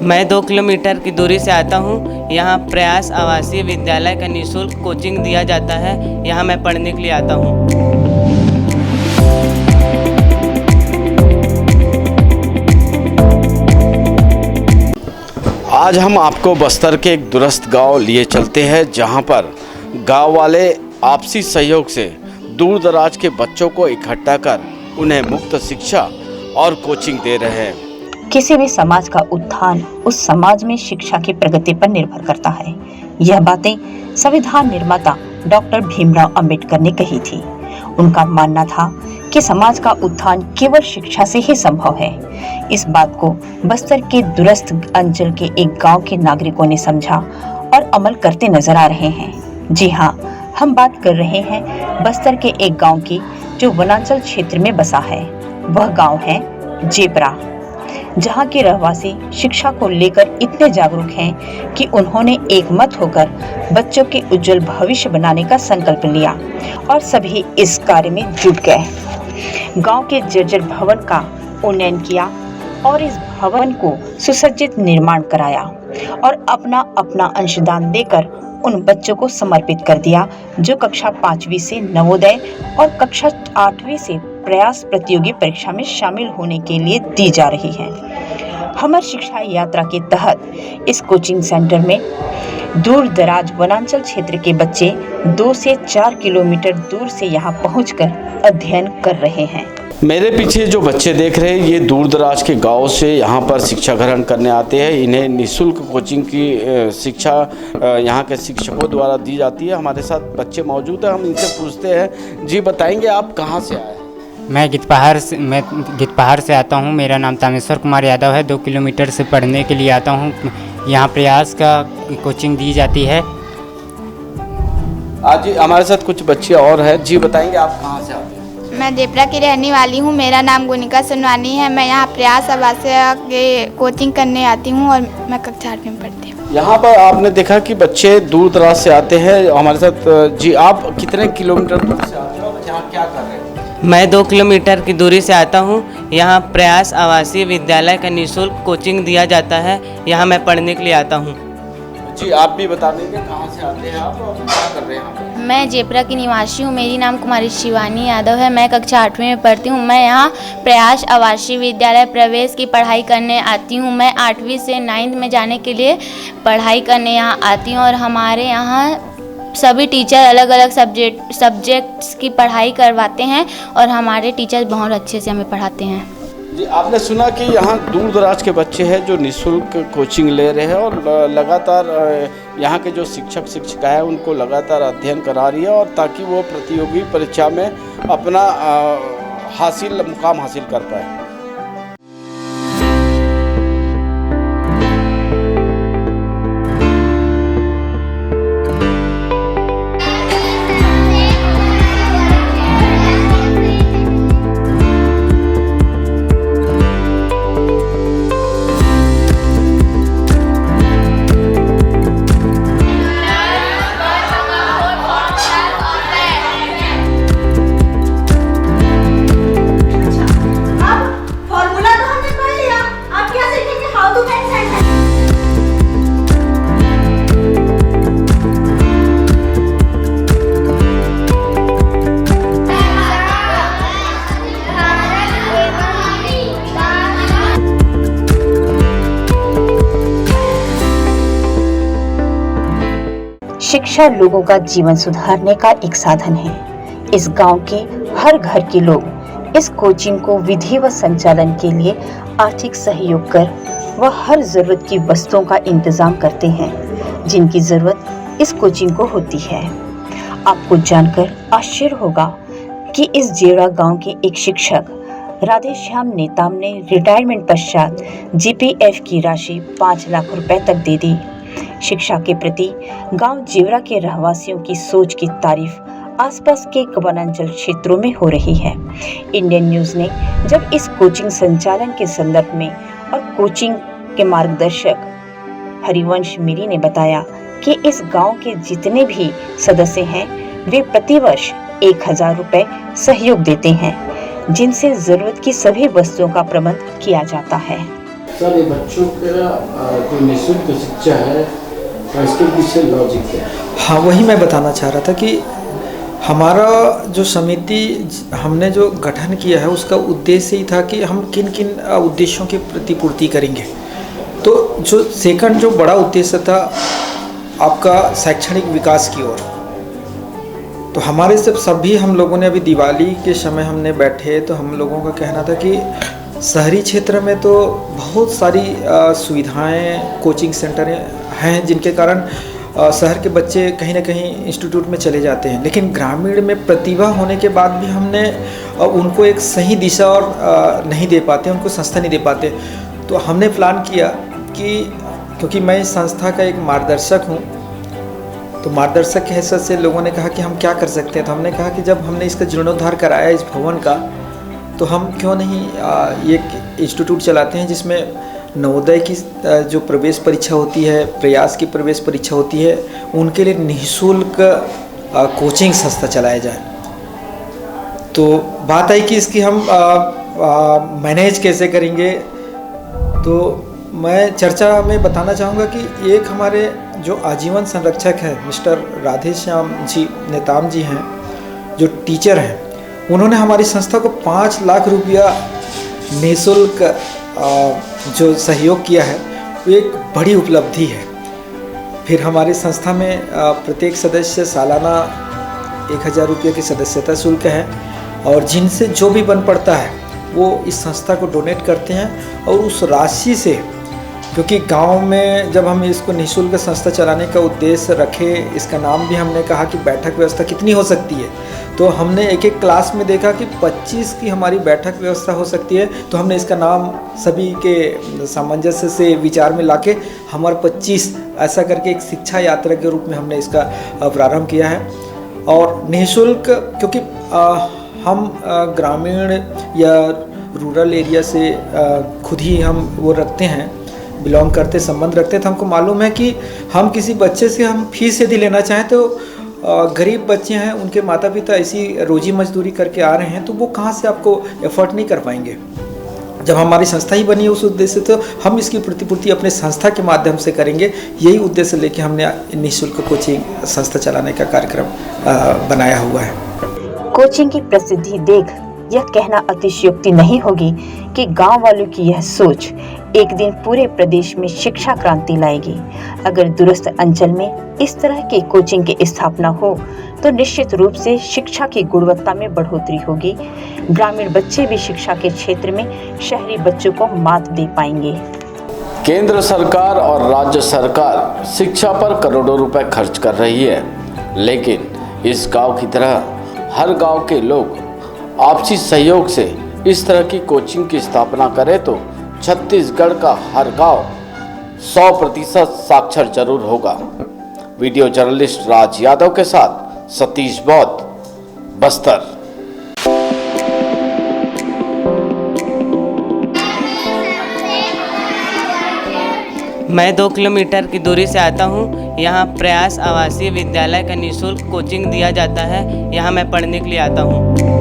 मैं 2 किलोमीटर की दूरी से आता हूँ। यहाँ प्रयास आवासीय विद्यालय का निःशुल्क कोचिंग दिया जाता है। यहाँ मैं पढ़ने के लिए आता हूँ। आज हम आपको बस्तर के एक दूरस्थ गांव लिए चलते हैं, जहां पर गांव वाले आपसी सहयोग से दूर दराज के बच्चों को इकट्ठा कर उन्हें मुफ्त शिक्षा और कोचिंग दे रहे हैं। किसी भी समाज का उत्थान उस समाज में शिक्षा की प्रगति पर निर्भर करता है। यह बातें संविधान निर्माता डॉक्टर भीमराव अंबेडकर ने कही थी। उनका मानना था कि समाज का उत्थान केवल शिक्षा से ही संभव है। इस बात को बस्तर के दूरस्थ अंचल के एक गांव के नागरिकों ने समझा और अमल करते नजर आ रहे हैं। जी हाँ, हम बात कर रहे हैं बस्तर के एक गांव की जो वनांचल क्षेत्र में बसा है। वह गांव है जेपरा, जहां के रहवासी शिक्षा को लेकर इतने जागरूक हैं कि उन्होंने एकमत होकर बच्चों के उज्जवल भविष्य बनाने का संकल्प लिया और सभी इस कार्य में जुट गए। गांव के जर्जर भवन का उन्नयन किया और इस भवन को सुसज्जित निर्माण कराया और अपना अपना अंशदान देकर उन बच्चों को समर्पित कर दिया जो कक्षा 5वीं से नवोदय और कक्षा 8वीं से प्रयास प्रतियोगी परीक्षा में शामिल होने के लिए दी जा रही है। हमर शिक्षा यात्रा के तहत इस कोचिंग सेंटर में दूर दराज वनांचल क्षेत्र के बच्चे 2 से 4 किलोमीटर दूर से यहाँ पहुंचकर अध्ययन कर रहे हैं। मेरे पीछे जो बच्चे देख रहे हैं, ये दूर दराज के गांव से यहाँ पर शिक्षा ग्रहण करने आते हैं। इन्हें निःशुल्क कोचिंग की शिक्षा यहाँ के शिक्षकों द्वारा दी जाती है। हमारे साथ बच्चे मौजूद हैं, हम इनसे पूछते हैं। जी बताएंगे, आप कहाँ से आए? मैं गिद्धपहाड़ से आता हूँ। मेरा नाम तामेश्वर कुमार यादव है। 2 किलोमीटर से पढ़ने के लिए आता हूँ। यहाँ प्रयास का कोचिंग दी जाती है। आज हमारे साथ कुछ बच्चे और हैं। जी बताएंगे, आप कहाँ से आते हैं? मैं जेपरा की रहने वाली हूँ। मेरा नाम गुनिका सुनवानी है। मैं यहाँ प्रयास आवासीय के कोचिंग करने आती हूँ और मैं कक्षा 8 में पढ़ती हूँ। यहाँ पर आपने देखा कि बच्चे दूर दराज से आते हैं हमारे साथ। जी आप कितने किलोमीटर दूर से आते हो और यहाँ क्या कर रहे हैं? मैं 2 किलोमीटर की दूरी से आता हूँ। यहाँ प्रयास आवासीय विद्यालय का निःशुल्क कोचिंग दिया जाता है। यहाँ मैं पढ़ने के लिए आता हूँ। जी आप भी बता देंगे, कहाँ से आते हैं आप और क्या कर रहे हैं? मैं जेपरा की निवासी हूँ। मेरी नाम कुमारी शिवानी यादव है। मैं कक्षा 8वीं में पढ़ती हूँ। मैं यहाँ प्रयास आवासीय विद्यालय प्रवेश की पढ़ाई करने आती हूँ। मैं 8वीं से 9th में जाने के लिए पढ़ाई करने यहाँ आती हूँ और हमारे यहाँ सभी टीचर अलग अलग सब्जेक्ट्स की पढ़ाई करवाते हैं और हमारे टीचर बहुत अच्छे से हमें पढ़ाते हैं। जी आपने सुना कि यहाँ दूर दराज के बच्चे हैं जो निःशुल्क कोचिंग ले रहे हैं और लगातार यहाँ के जो शिक्षक शिक्षिका है उनको लगातार अध्ययन करा रही है और ताकि वो प्रतियोगी परीक्षा में अपना मुकाम हासिल कर पाए। शिक्षा लोगों का जीवन सुधारने का एक साधन है। इस गांव के हर घर के लोग इस कोचिंग को विधि व संचालन के लिए आर्थिक सहयोग कर व हर जरूरत की वस्तुओं का इंतजाम करते हैं जिनकी जरूरत इस कोचिंग को होती है। आपको जानकर आश्चर्य होगा कि इस जेवरा गांव के एक शिक्षक राधेश्याम नेताम ने रिटायरमेंट पश्चात जीपीएफ की राशि 5 लाख रुपए तक दे दी। शिक्षा के प्रति गांव जेवरा के रहवासियों की सोच की तारीफ आसपास के वनांचल क्षेत्रों में हो रही है। इंडियन न्यूज ने जब इस कोचिंग संचालन के संदर्भ में और कोचिंग के मार्गदर्शक हरिवंश मीरी ने बताया कि इस गांव के जितने भी सदस्य हैं वे प्रतिवर्ष 1000 रुपए सहयोग देते हैं जिनसे जरूरत की सभी वस्तुओं का प्रबंध किया जाता है। सर, ये बच्चों का जो निःशुल्क शिक्षा है तो इसके पीछे लॉजिक क्या है? हाँ, वही मैं बताना चाह रहा था कि हमारा जो समिति हमने जो गठन किया है उसका उद्देश्य ही था कि हम किन किन उद्देश्यों की प्रतिपूर्ति करेंगे। तो जो सेकंड जो बड़ा उद्देश्य था आपका शैक्षणिक विकास की ओर, तो हमारे सभी हम लोगों ने अभी दिवाली के समय हमने बैठे तो हम लोगों का कहना था कि शहरी क्षेत्र में तो बहुत सारी सुविधाएं, कोचिंग सेंटर हैं जिनके कारण शहर के बच्चे कहीं ना कहीं इंस्टीट्यूट में चले जाते हैं, लेकिन ग्रामीण में प्रतिभा होने के बाद भी हमने उनको एक सही दिशा और नहीं दे पाते, उनको संस्था नहीं दे पाते। तो हमने प्लान किया कि क्योंकि मैं इस संस्था का एक मार्गदर्शक हूँ, तो मार्गदर्शक के हैसियत से लोगों ने कहा कि हम क्या कर सकते हैं। तो हमने कहा कि जब हमने इसका जीर्णोद्धार कराया इस भवन का, तो हम क्यों नहीं एक इंस्टीट्यूट चलाते हैं जिसमें नवोदय की जो प्रवेश परीक्षा होती है, प्रयास की प्रवेश परीक्षा होती है, उनके लिए निःशुल्क कोचिंग संस्था चलाया जाए। तो बात आई कि इसकी हम मैनेज कैसे करेंगे। तो मैं चर्चा में बताना चाहूँगा कि एक हमारे जो आजीवन संरक्षक हैं मिस्टर राधेश्याम जी नेताम जी हैं, जो टीचर हैं, उन्होंने हमारी संस्था को 5 लाख रुपया निःशुल्क जो सहयोग किया है वो एक बड़ी उपलब्धि है। फिर हमारी संस्था में प्रत्येक सदस्य सालाना 1000 रुपये की सदस्यता शुल्क है और जिनसे जो भी बन पड़ता है वो इस संस्था को डोनेट करते हैं। और उस राशि से, क्योंकि गांव में जब हम इसको निःशुल्क संस्था चलाने का उद्देश्य रखे, इसका नाम भी हमने कहा कि बैठक व्यवस्था कितनी हो सकती है, तो हमने एक एक क्लास में देखा कि 25 की हमारी बैठक व्यवस्था हो सकती है। तो हमने इसका नाम सभी के सामंजस्य से विचार में लाके हमारे 25 ऐसा करके एक शिक्षा यात्रा के रूप में हमने इसका प्रारंभ किया है। और निःशुल्क, क्योंकि हम ग्रामीण या रूरल एरिया से खुद ही हम वो रखते हैं, बिलोंग करते, संबंध रखते हैं, तो हमको मालूम है कि हम किसी बच्चे से हम फीस यदि लेना चाहें तो गरीब बच्चे हैं, उनके माता पिता ऐसी रोजी मजदूरी करके आ रहे हैं, तो वो कहाँ से आपको एफर्ट नहीं कर पाएंगे। जब हमारी संस्था ही बनी है उस उद्देश्य, तो हम इसकी प्रतिपूर्ति अपने संस्था के माध्यम से करेंगे। यही उद्देश्य लेके हमने निःशुल्क कोचिंग संस्था चलाने का कार्यक्रम बनाया हुआ है। कोचिंग की प्रसिद्धि देख यह कहना अतिशयोक्ति नहीं होगी कि गांव वालों की यह सोच एक दिन पूरे प्रदेश में शिक्षा क्रांति लाएगी। अगर दूरस्थ अंचल में इस तरह की कोचिंग की स्थापना हो तो निश्चित रूप से शिक्षा की गुणवत्ता में बढ़ोतरी होगी। ग्रामीण बच्चे भी शिक्षा के क्षेत्र में शहरी बच्चों को मात दे पाएंगे। केंद्र सरकार और राज्य सरकार शिक्षा पर करोड़ों रुपए खर्च कर रही है, लेकिन इस गांव की तरह हर गांव के लोग आपसी सहयोग से इस तरह की कोचिंग की स्थापना करें तो छत्तीसगढ़ का हर गांव 100% साक्षर जरूर होगा। वीडियो जर्नलिस्ट राज यादव के साथ सतीश बौद्ध, बस्तर। मैं 2 किलोमीटर की दूरी से आता हूँ। यहाँ प्रयास आवासीय विद्यालय का निःशुल्क कोचिंग दिया जाता है। यहाँ मैं पढ़ने के लिए आता हूँ।